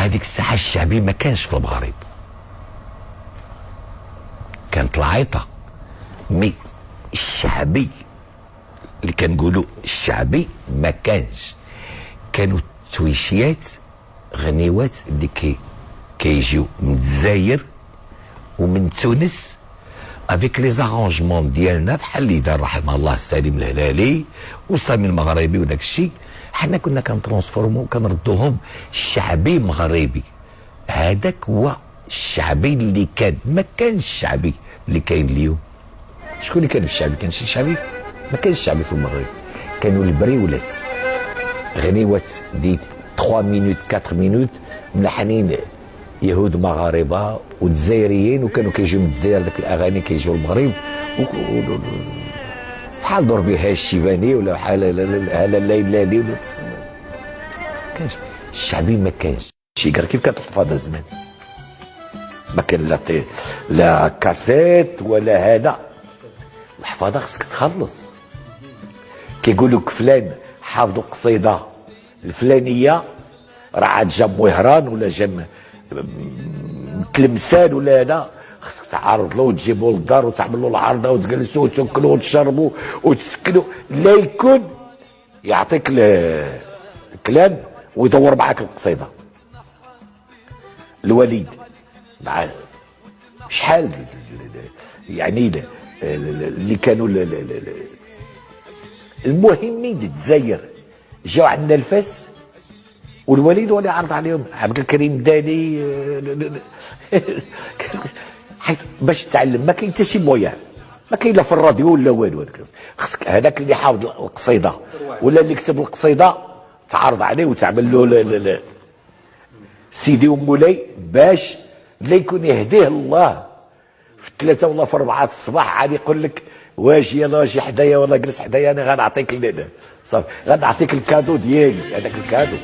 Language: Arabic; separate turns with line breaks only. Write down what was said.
هذيك الساعه الشعبي ما كانش في المغرب، كانت العيطه. مي الشعبي اللي كنقولوا الشعبي ما كانش، كانوا تويشيات غنيوات اللي كيجيو من الجزائر ومن تونس افيك لي زارونجمون ديالنا، بحال اللي دار رحمه الله سليم الهلالي وسامي المغربي وداك الشيء. حنا كنا كنترونسفورمو وكنردوهم الشعبي مغربي. هذاك هو الشعبي اللي كان، ما كانش الشعبي اللي كاين اليوم. شكون اللي كان في الشعبي؟ كان شي شعبي؟ ما كانش الشعبي في المغرب. كانوا البريولات غنيوات دي 3 مينوت 4 مينوت ملحنين يهود مغاربه والجزائريين، وكانوا كيجيو من الجزائر داك الاغاني كيجيو المغرب بحال دور بها الشيباني ولا بحال هلا الليلالي ولا كانش الشعبي. ما كانش شي غير كيف كانت الحفاظه زمان، ما كان لا كاسيت ولا هذا. الحفاظه خصك تخلص. كيقول لك فلان حافظوا قصيده الفلانيه راه عاد جا مهران ولا جا تلمسان ولا هذا، خصك تعارض له وتجيبو للدار وتعمل له العارضه وتجلسوا وتاكلوا وتشربوا وتسكنوا، لا يكون يعطيك الكلام ويدور معاك القصيده. الوليد مع شحال يعني اللي كانوا المهمين الجزائر جاو عندنا الفاس، والوليد هو اللي عرض عليهم عبد الكريم داني حيت باش تعلم ما كاين حتى شي مويان، ما كاين لا في الراديو ولا والو. خصك هذاك اللي حافظ القصيده ولا اللي كتب القصيده تعرض عليه وتعمل له سيدي ومولاي، باش لا يكون يهديه الله في 3 ولا في 4 الصباح عاد يقول لك واجي يلا واجي حدايا ولا جلس حدايا، انا غنعطيك صافي غنعطيك الكادو ديالي، هذاك الكادو.